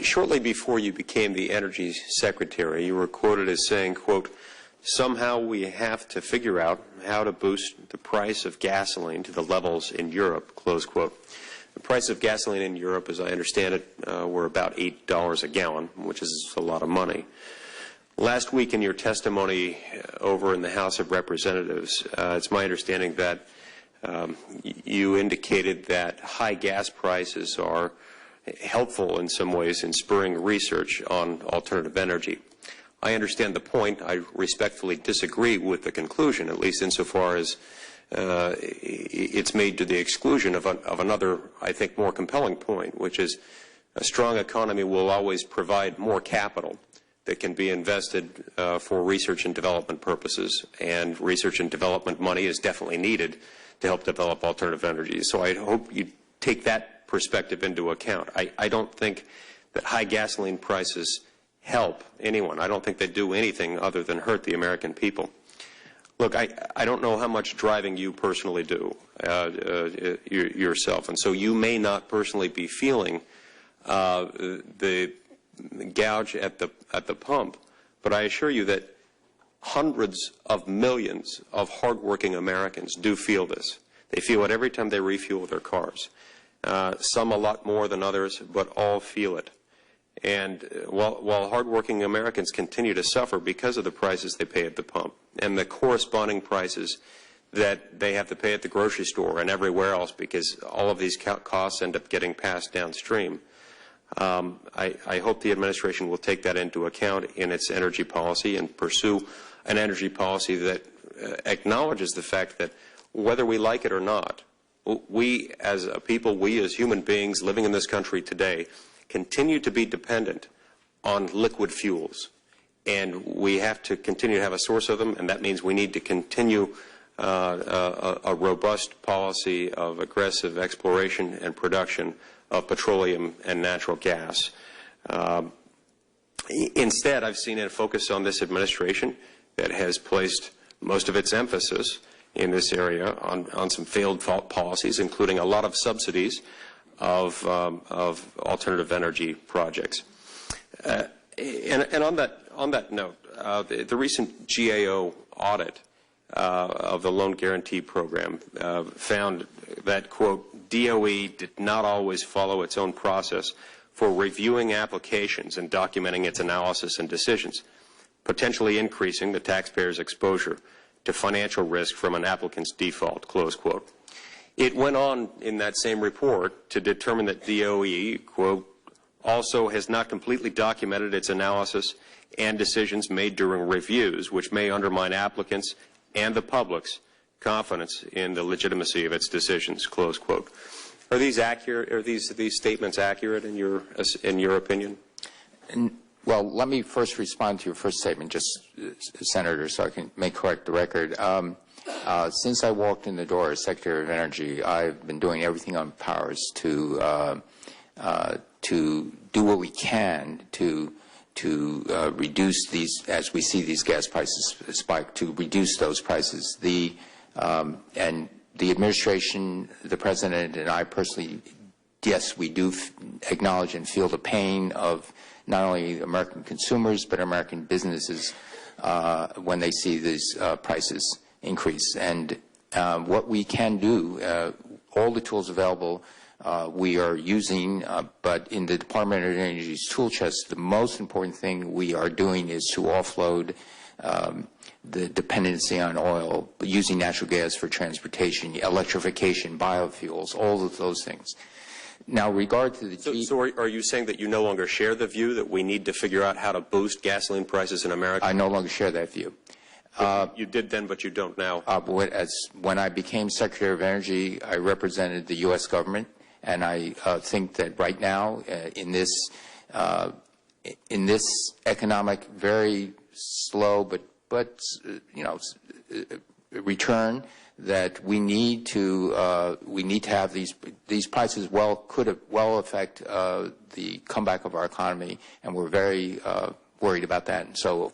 Shortly before you became the Energy Secretary, you were quoted as saying, quote, "Somehow we have to figure out how to boost the price of gasoline to the levels in Europe," close quote. The price of gasoline in Europe, as I understand it, were about $8 a gallon, which is a lot of money. Last week in your testimony over in the House of Representatives, it's my understanding that you indicated that high gas prices are helpful in some ways in spurring research on alternative energy. I understand the point. I respectfully disagree with the conclusion, at least insofar as it's made to the exclusion of another, I think, more compelling point, which is a strong economy will always provide more capital that can be invested for research and development purposes, and research and development money is definitely needed to help develop alternative energy. So I hope you take that perspective into account. I don't think that high gasoline prices help anyone. I don't think they do anything other than hurt the American people. Look, I don't know how much driving you personally do yourself, and so you may not personally be feeling the gouge at the pump, but I assure you that hundreds of millions of hardworking Americans do feel this. They feel it every time they refuel their cars. Some a lot more than others, but all feel it. And while hardworking Americans continue to suffer because of the prices they pay at the pump and the corresponding prices that they have to pay at the grocery store and everywhere else, because all of these costs end up getting passed downstream, I hope the administration will take that into account in its energy policy and pursue an energy policy that acknowledges the fact that whether we like it or not, we as a people, we as human beings living in this country today, continue to be dependent on liquid fuels. And we have to continue to have a source of them, and that means we need to continue a robust policy of aggressive exploration and production of petroleum and natural gas. Instead, I've seen a focus on this administration that has placed most of its emphasis in this area on some failed policies, including a lot of subsidies of alternative energy projects. And on that note, the recent GAO audit of the loan guarantee program found that, quote, DOE did not always follow its own process for reviewing applications and documenting its analysis and decisions, potentially increasing the taxpayer's exposure to financial risk from an applicant's default, close quote. It went on in that same report to determine that DOE, quote, also has not completely documented its analysis and decisions made during reviews, which may undermine applicants and the public's confidence in the legitimacy of its decisions, close quote. Are these accurate? Are these statements accurate in your opinion? Well, let me first respond to your first statement, just Senator, so I can correct the record. Since I walked in the door as Secretary of Energy, I've been doing everything on powers to do what we can to reduce these, as we see these gas prices spike, to reduce those prices. And the administration, the President, and I personally, yes, we do acknowledge and feel the pain of not only American consumers but American businesses when they see these prices increase. And what we can do, all the tools available we are using, but in the Department of Energy's tool chest, the most important thing we are doing is to offload the dependency on oil, using natural gas for transportation, electrification, biofuels, all of those things. Now, regard to the so are you saying that you no longer share the view that we need to figure out how to boost gasoline prices in America? I no longer share that view. You did then, but you don't now. When I became Secretary of Energy, I represented the U.S. government, and I think that right now, in this economic, very slow but return, that we need to have these prices could well affect the comeback of our economy, and we're very worried about that. And so